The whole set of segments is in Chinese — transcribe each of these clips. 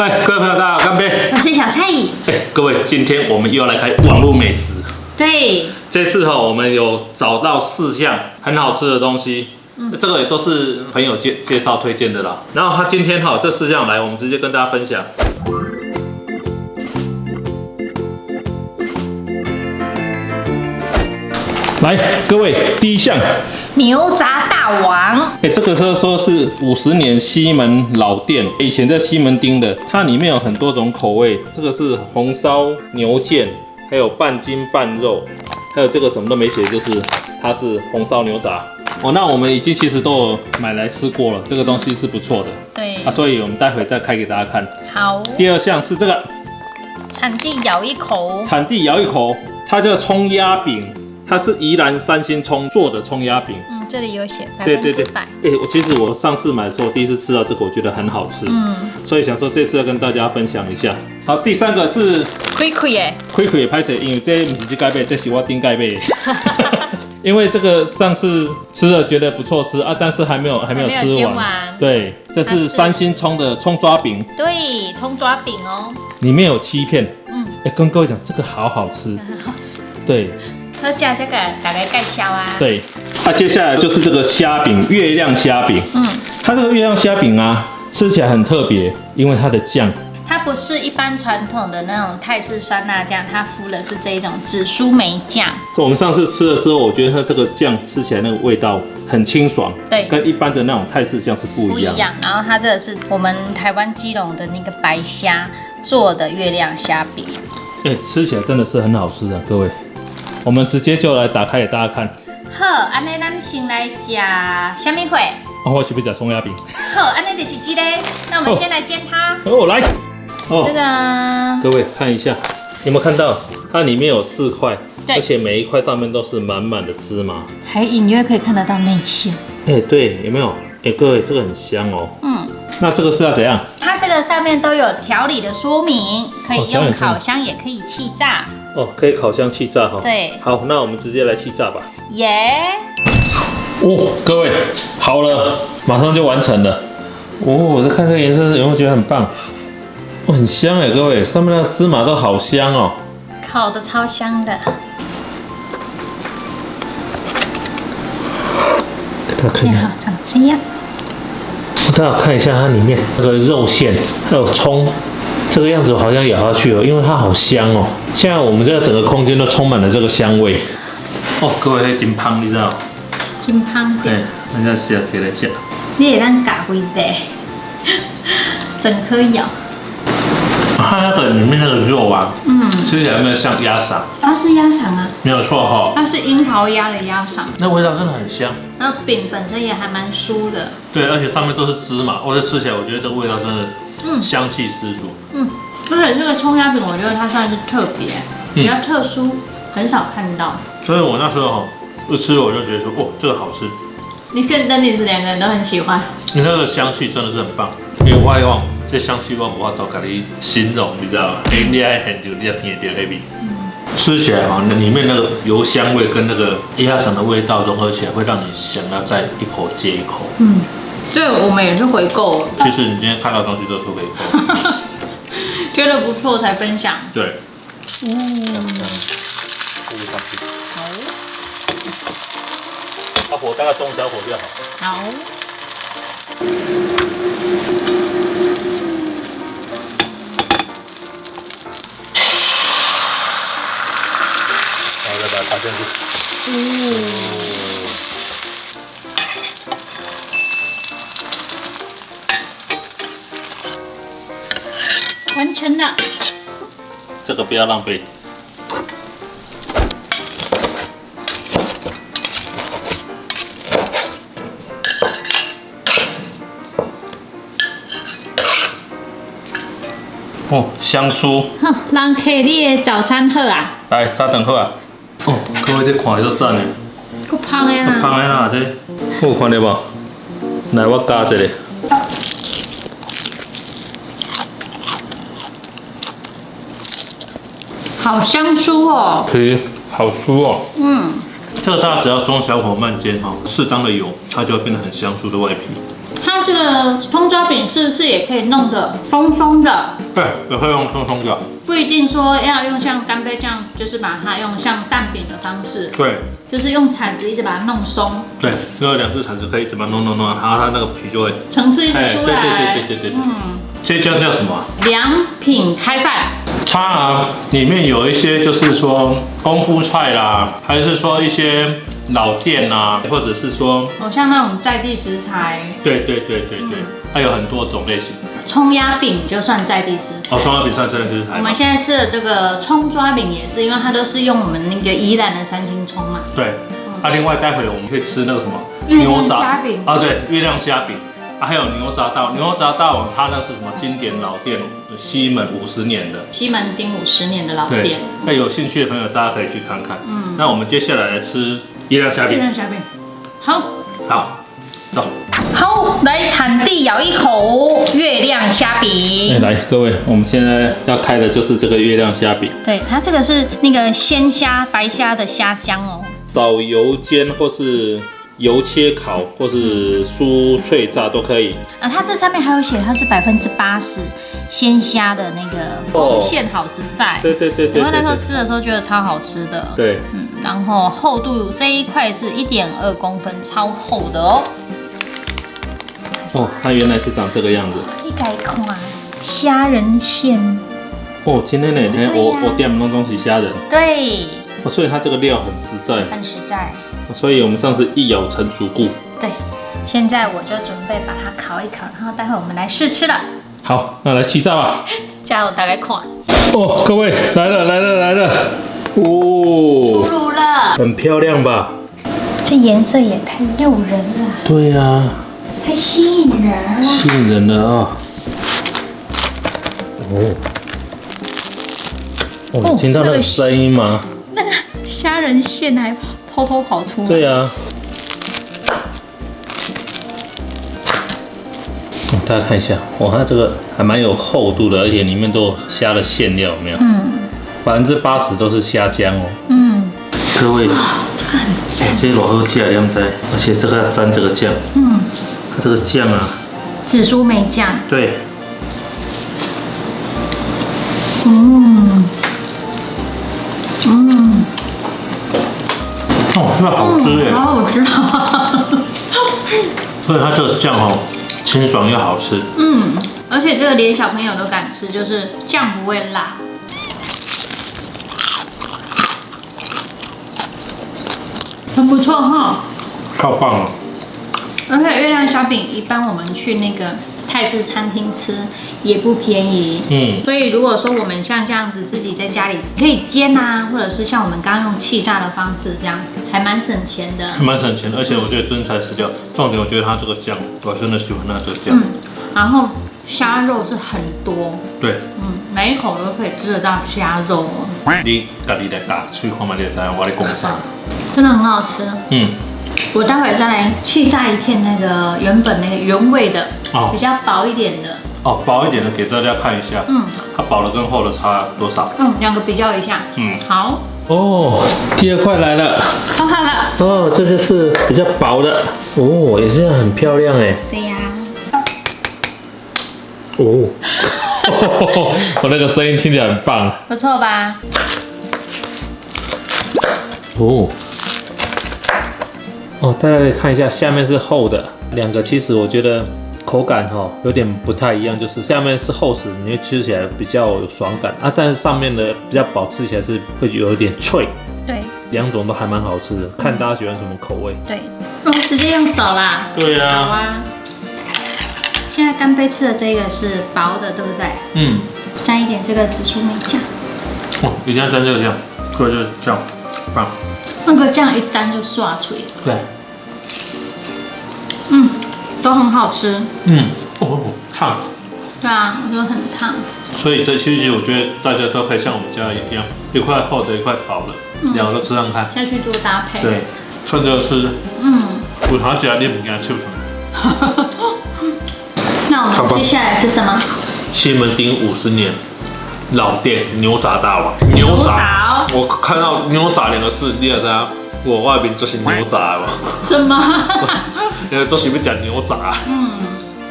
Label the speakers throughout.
Speaker 1: 哎，各位朋友，大家好，干杯！
Speaker 2: 我是小蔡。
Speaker 1: 各位，今天我们又要来开网络美食。
Speaker 2: 对，
Speaker 1: 这次我们有找到4项很好吃的东西，这个也都是朋友介绍推荐的啦。然后他今天这4项来，我们直接跟大家分享。来，各位，第一项
Speaker 2: 牛杂大王。
Speaker 1: 这个说是50年西门老店，以前在西门町的，它里面有很多种口味。这个是红烧牛腱，还有半筋半肉，还有这个什么都没写，就是它是红烧牛杂。那我们已经其实都有买来吃过了，这个东西是不错的。
Speaker 2: 对
Speaker 1: 所以我们待会再开给大家看。
Speaker 2: 好。
Speaker 1: 第2项是这个，
Speaker 2: 产地咬一口。
Speaker 1: 产地咬一口，它叫葱鸭饼。它是宜兰3星葱做的葱鸭饼，
Speaker 2: 这里有写
Speaker 1: 对
Speaker 2: 100%。
Speaker 1: 其实我上次买的时候，第一次吃到这个，我觉得很好吃，所以想说这次要跟大家分享一下。好，第3个是
Speaker 2: 亏亏耶，
Speaker 1: 亏亏拍摄，因为这不是这盖贝，这是我顶盖贝。因为这个上次吃了觉得不错吃但是还没有吃完。对，这是3星葱的葱抓饼。
Speaker 2: 对，葱抓饼哦，
Speaker 1: 里面有7片。跟各位讲，这个好好吃，
Speaker 2: 很好吃。
Speaker 1: 对。
Speaker 2: 他加这个大概盖销啊。
Speaker 1: 对，接下来就是这个虾饼，月亮虾饼。它这个月亮虾饼吃起来很特别，因为它的酱，
Speaker 2: 它不是一般传统的那种泰式酸辣酱，它敷的是这一种紫苏梅酱。
Speaker 1: 我们上次吃了之后，我觉得它这个酱吃起来那个味道很清爽，
Speaker 2: 对，
Speaker 1: 跟一般的那种泰式酱是不一样。
Speaker 2: 然后它这个是我们台湾基隆的那个白虾做的月亮虾饼。
Speaker 1: 吃起来真的是很好吃的，各位。我们直接就来打开给大家看。
Speaker 2: 好，安尼咱先来吃虾米会。
Speaker 1: 我是不是吃葱鸭饼？
Speaker 2: 好，安尼就是这个。那我们先来煎它。
Speaker 1: 来。
Speaker 2: 这个。
Speaker 1: 各位看一下，有没有看到？它里面有4块，而且每一块上面都是满满的芝麻，
Speaker 2: 还隐约可以看得到内馅。
Speaker 1: 对，有没有？各位，这个很香哦。那这个是要怎样？
Speaker 2: 它这个上面都有调理的说明，可以用烤箱，也可以气炸。
Speaker 1: 可以烤箱气炸哈。
Speaker 2: 对。
Speaker 1: 好，那我们直接来气炸吧。
Speaker 2: 耶！
Speaker 1: 各位，好了，马上就完成了。我在看这个颜色，有没有觉得很棒？很香各位，上面那个芝麻都好香哦。
Speaker 2: 烤的超香的。最好长这样。
Speaker 1: 大家看一下它里面那个肉馅，还有葱，这个样子好像咬下去因为它好香哦。现在我们这个整个空间都充满了这个香味。各位，真香，你知道？
Speaker 2: 真香。
Speaker 1: 对，人家是要贴来吃。
Speaker 2: 你也当嘎灰的，整颗咬。
Speaker 1: 它那个里面那个肉吃起来有没有像鸭肠？
Speaker 2: 它是鸭肠啊，
Speaker 1: 没有错
Speaker 2: 它是樱桃鸭的鸭肠，
Speaker 1: 那味道真的很香。
Speaker 2: 然后饼本身也还蛮酥的。
Speaker 1: 对，而且上面都是芝麻，这吃起来我觉得这个味道真的香气十足。
Speaker 2: 而且这个葱鸭饼，我觉得它算是特别，比较特殊，很少看到。
Speaker 1: 所以我那时候一吃我就觉得说，这个好吃。
Speaker 2: 你跟丹尼斯2个人都很喜欢。
Speaker 1: 你那个香气真的是很棒，因为我用这香气我无法都给你形容，你知道吗？你爱很久，你要品点黑米。吃起来里面那个油香味跟那个鸭肠的味道融合起来，会让你想要再一口接一口。
Speaker 2: 这我们也是回购了。
Speaker 1: 其实你今天看到的东西都是回购。
Speaker 2: 觉得不错才分享。
Speaker 1: 对。火大概中小火就好。
Speaker 2: 好。
Speaker 1: 然后再把它打进去。
Speaker 2: 完成了。
Speaker 1: 这个不要浪费。香酥。
Speaker 2: 人客你的早餐好啊？
Speaker 1: 来，早餐好啊。各位这看的都赞的。
Speaker 2: 够香的啦。
Speaker 1: 香的啦，这有看到无？来，我加一个。
Speaker 2: 好香酥哦。
Speaker 1: 皮好酥哦。
Speaker 2: 嗯，
Speaker 1: 这个大家只要中小火慢煎哈，适当的油，它就会变得很香酥的外皮。
Speaker 2: 它这个葱抓饼是不是也可以弄得松松的？
Speaker 1: 对，也会用松松的。
Speaker 2: 不一定说要用像干贝酱，就是把它用像蛋饼的方式，
Speaker 1: 对，
Speaker 2: 就是用铲子一直把它弄松，
Speaker 1: 对，因为2只铲子可以一直把它弄，然后它那个皮就会
Speaker 2: 层次一直出来。
Speaker 1: 对。这家叫什么？
Speaker 2: 良品开饭。
Speaker 1: 它啊，里面有一些就是说功夫菜啦，还是说一些老店啊，或者是说
Speaker 2: 像那种在地食材。
Speaker 1: 对，它有很多种类型。
Speaker 2: 葱压饼就算在地食材。
Speaker 1: 葱抓饼算在地食材。
Speaker 2: 我们现在吃的这个葱抓饼也是，因为它都是用我们那个宜兰的3星葱嘛。
Speaker 1: 对。另外待会我们会吃那个什么
Speaker 2: 牛杂饼。
Speaker 1: 对，月亮虾饼。还有牛杂大王，它那是什么经典老店，西门50年的，
Speaker 2: 西门町50年的老店。
Speaker 1: 那有兴趣的朋友大家可以去看看。那我们接下来来吃月亮虾饼。好，走。
Speaker 2: 好，来产地咬一口月亮虾饼。
Speaker 1: 来，各位，我们现在要开的就是这个月亮虾饼。
Speaker 2: 对，它这个是那个鲜虾、白虾的虾浆哦。
Speaker 1: 少油煎或是油切烤或是酥脆炸都可以。
Speaker 2: 它这上面还有写它是80%鲜虾的那个丰馅好食材。
Speaker 1: 对。
Speaker 2: 因为那时候吃的时候觉得超好吃的。
Speaker 1: 对。
Speaker 2: 然后厚度这一块是1.2公分，超厚的哦。
Speaker 1: 它原来是长这个样子。
Speaker 2: 你改看虾仁馅。
Speaker 1: 今天呢，我点的东西虾仁。
Speaker 2: 对。
Speaker 1: 所以它这个料很实在。
Speaker 2: 很实在。
Speaker 1: 所以我们上次一咬成主顾。
Speaker 2: 对。现在我就准备把它烤一烤，然后待会我们来试吃了。
Speaker 1: 好，那来气炸吧。
Speaker 2: 加油，大概看。
Speaker 1: 各位来了。
Speaker 2: 出炉了。很
Speaker 1: 漂亮吧？
Speaker 2: 这颜色也太诱人了。
Speaker 1: 对呀。
Speaker 2: 太吸引人了。
Speaker 1: 吸引人了啊！你听到那个声音吗？
Speaker 2: 那个虾仁馅还偷偷跑出来。
Speaker 1: 对啊。大家看一下，它这个还蛮有厚度的，而且里面都有虾的馅料，有没有？80%都是虾浆哦。各位，
Speaker 2: 这个很赞。
Speaker 1: 这多好吃啊，你们知？而且这个要沾这个酱。它这个酱啊，
Speaker 2: 紫苏梅酱。
Speaker 1: 对。那好吃耶。
Speaker 2: 好好吃啊！
Speaker 1: 所以它这个酱清爽又好吃。
Speaker 2: 而且这个连小朋友都敢吃，就是酱不会辣。很不错哈。
Speaker 1: 超棒了。
Speaker 2: 而且月亮虾饼一般我们去那个泰式餐厅吃也不便宜。所以如果说我们像这样子自己在家里可以煎啊，或者是像我们刚刚用气炸的方式这样，还蛮省钱的。
Speaker 1: 蛮省钱的，而且我觉得真材实料。重点我觉得它这个酱，我真的喜欢它这个酱。
Speaker 2: 然后虾肉是很多。
Speaker 1: 对。
Speaker 2: 每一口都可以吃得到虾肉哦。
Speaker 1: 你自己来打，去看嘛，你就知道我在讲啥。
Speaker 2: 真的很好吃。我待会再来气炸一片那个原本那个原味的，比较薄一点的。
Speaker 1: 薄一点的给大家看一下。它薄的跟厚的差多少
Speaker 2: ？2个比较一下。好。
Speaker 1: 第2块来了。
Speaker 2: 好了。
Speaker 1: 这就是比较薄的。也是很漂亮哎。
Speaker 2: 对呀。
Speaker 1: 我那个声音听起来很棒。
Speaker 2: 不错吧？
Speaker 1: 大家可以看一下，下面是厚的，2个其实我觉得口感有点不太一样，就是下面是厚实，你会吃起来比较有爽感但是上面的比较薄，吃起来是会有一点脆。
Speaker 2: 对
Speaker 1: ，2种都还蛮好吃的，看大家喜欢什么口味。
Speaker 2: 对，直接用手啦。
Speaker 1: 对啊。
Speaker 2: 好啊。现在干杯吃的这个是薄的，对不对？沾一点这个紫苏梅酱。
Speaker 1: 一定要沾这个酱，这就是酱，棒。
Speaker 2: 那个酱一沾就刷脆。
Speaker 1: 对。
Speaker 2: 都很好吃。
Speaker 1: 烫。
Speaker 2: 对啊，我觉得很烫。
Speaker 1: 所以这其实我觉得大家都可以像我们家一样，一块厚的，一块薄的，2个都吃上看。
Speaker 2: 下去做搭配。
Speaker 1: 对，趁着吃。有他家你不给他吃什
Speaker 2: 那我们接下来吃什么？
Speaker 1: 西门町50年老店牛杂大王。
Speaker 2: 牛杂。
Speaker 1: 我看到牛杂2个字，你也知道我外面就是牛杂了。
Speaker 2: 什么？
Speaker 1: 因为这是要讲牛杂。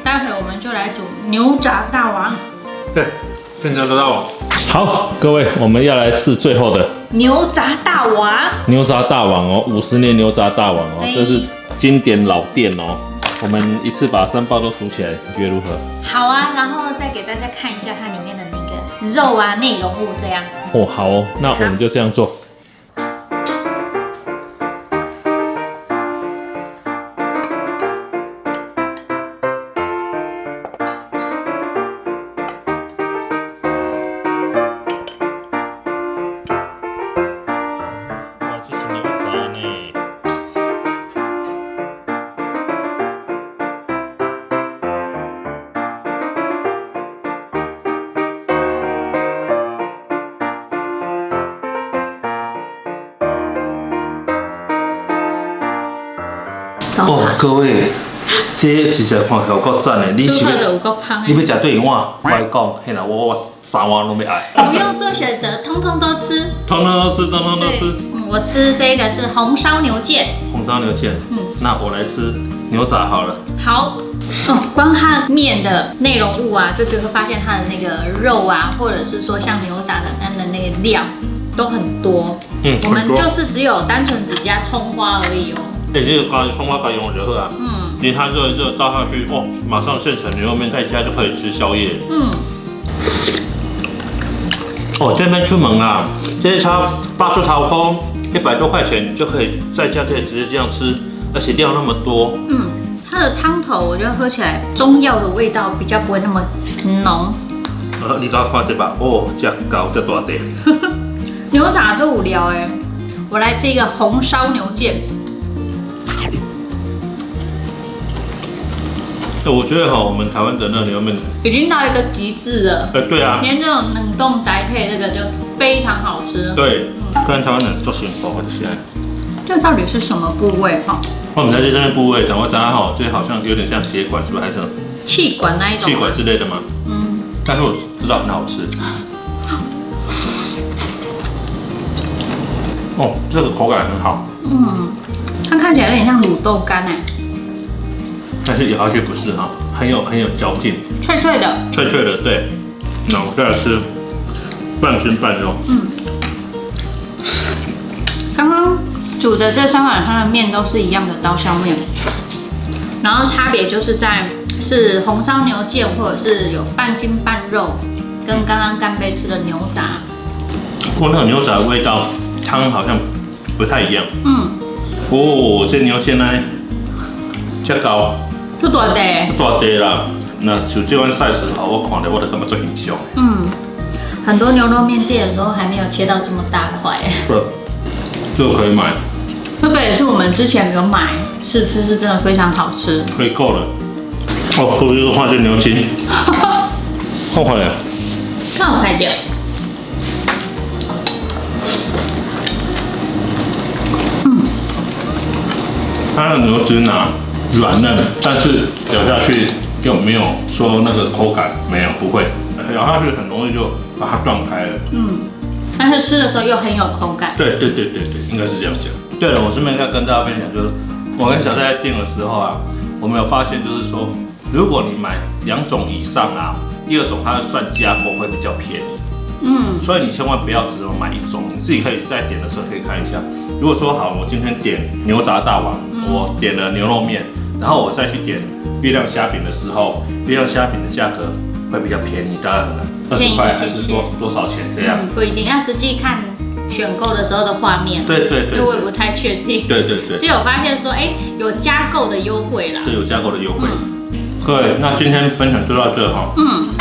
Speaker 2: 待会我们就来煮牛杂大王。
Speaker 1: 对，更加的大王。好，各位，我们要来试最后的
Speaker 2: 牛杂大王。
Speaker 1: 牛杂大王哦，50年牛杂大王哦，这是经典老店哦。我们一次把3包都煮起来，你觉得如何？
Speaker 2: 好啊，然后再给大家看一下它里面的那个肉啊、内容物这样。
Speaker 1: 哦，好哦，那我们就这样做。哇，这是牛杂呢。哦，各位，这实在看起来有够赞的。你是要
Speaker 2: 有够胖
Speaker 1: 你要吃对碗，我来讲，嘿啦，我3碗都没爱。
Speaker 2: 不用做选择，通通都吃。
Speaker 1: 通通都吃，通通都吃。
Speaker 2: 我吃这个是红烧牛腱。
Speaker 1: 红烧牛腱。那我来吃牛杂好了。
Speaker 2: 好。哦，光它面的内容物啊，就会发现它的那个肉啊，或者是说像牛杂的它的那个料都很多。我们就是只有单纯只加葱花而已哦。
Speaker 1: 这个葱花用就好啊。因为它热一热倒下去，哦，马上现成牛肉面，在家就可以吃宵夜。哦，这边出门啊，这些差80头块，100多块钱就可以在家可以直接这样吃，而且料那么多。
Speaker 2: 它的汤头我觉得喝起来中药的味道比较不会那么浓。
Speaker 1: 你给我看这把，哦，这高这大地。
Speaker 2: 牛杂就无聊哎，我来吃一个红烧牛腱。
Speaker 1: 我觉得我们台湾的那牛肉面
Speaker 2: 已经到一个极致了。
Speaker 1: 对啊，
Speaker 2: 连这种冷冻宅配这个就非常好吃。
Speaker 1: 对，跟台湾人做幸福，我的天。
Speaker 2: 这到底是什么部位哈？
Speaker 1: 我们在这上面部位，等我查哈，这好像有点像血管，是不是？还是
Speaker 2: 气管那一种？
Speaker 1: 气管之类的吗？但是我知道很好吃。哦，这个口感很好。
Speaker 2: 它看起来有点像卤豆干哎。
Speaker 1: 但是咬下去不是哈，很有嚼劲，
Speaker 2: 脆脆的，
Speaker 1: 脆脆的，对。那我再来吃半筋半肉。
Speaker 2: 刚刚煮的这3碗它的面都是一样的刀削面，然后差别就是在是红烧牛腱或者是有半筋半肉，跟刚刚干杯吃的牛杂。
Speaker 1: 不过那个牛杂的味道汤好像不太一样。哦，这牛腱呢，这高。
Speaker 2: 不大地，
Speaker 1: 大地啦，那就这款 size 我看了我都感觉做很小。
Speaker 2: 很多牛肉面店的时候还没有切到这么大块。
Speaker 1: 对，这个可以买。
Speaker 2: 这个也是我们之前有买试吃，是真的非常好吃。
Speaker 1: 可以够了。哦，各位这个换成牛筋，好快呀！
Speaker 2: 看我开掉。
Speaker 1: 它的牛筋啊。软嫩，但是咬下去就没有说那个口感，没有，不会，咬下去很容易就把它断开了。
Speaker 2: 但是吃的时候又很有口感。
Speaker 1: 对，应该是这样讲。对了，我顺便再跟大家分享，就是我跟小戴在订的时候啊，我们有发现就是说，如果你买2种以上啊，第2种它的算加购会比较便宜。所以你千万不要只有买1种，你自己可以在点的时候可以看一下。如果说好，我今天点牛杂大王，我点了牛肉面。然后我再去点月亮虾饼的时候，月亮虾饼的价格会比较便宜，大概可能20块还是多少钱这样？
Speaker 2: 不一定，要实际看选购的时候的画面。
Speaker 1: 对，
Speaker 2: 因为我也不太确定。
Speaker 1: 对。
Speaker 2: 其实我发现说，有加购的优惠啦。
Speaker 1: 对，有加购的优惠。各位，那今天分享就到这哈。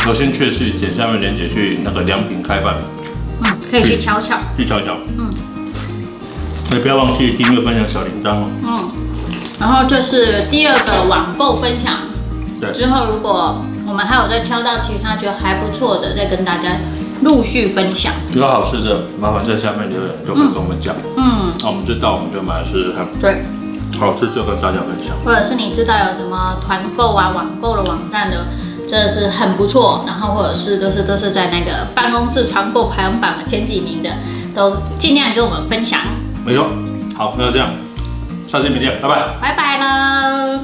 Speaker 1: 有兴趣去点下面链接去那个良品开饭。
Speaker 2: 可以去瞧瞧。
Speaker 1: 也不要忘记订阅、分享小铃铛哦。
Speaker 2: 然后这是第2个网购分享，之后如果我们还有再挑到其他觉得还不错的，再跟大家陆续分享。
Speaker 1: 有好吃的，麻烦在下面留言，都可以跟我们讲。那我们知道我们就买来试试看。
Speaker 2: 对，
Speaker 1: 好吃就跟大家分享。
Speaker 2: 或者是你知道有什么团购啊、网购的网站的，真的是很不错。然后或者是都是在那个办公室团购排行榜的前几名的，都尽量跟我们分享。
Speaker 1: 没错，好，那就这样。下次见，拜拜。
Speaker 2: 拜拜了。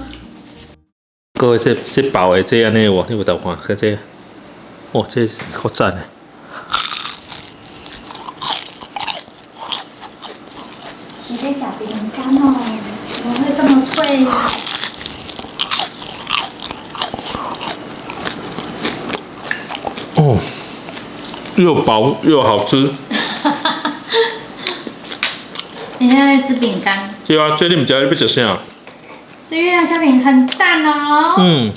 Speaker 1: 各位这薄的这安尼哇，你有当看，看这，哦，这好赞的。
Speaker 2: 洗边角饼干哦，怎么会这么脆？
Speaker 1: 哦，又薄又好吃。
Speaker 2: 你现在在吃饼干？
Speaker 1: 对啊，这你们家要吃啥？
Speaker 2: 这月亮虾饼很赞哦。
Speaker 1: 嗯。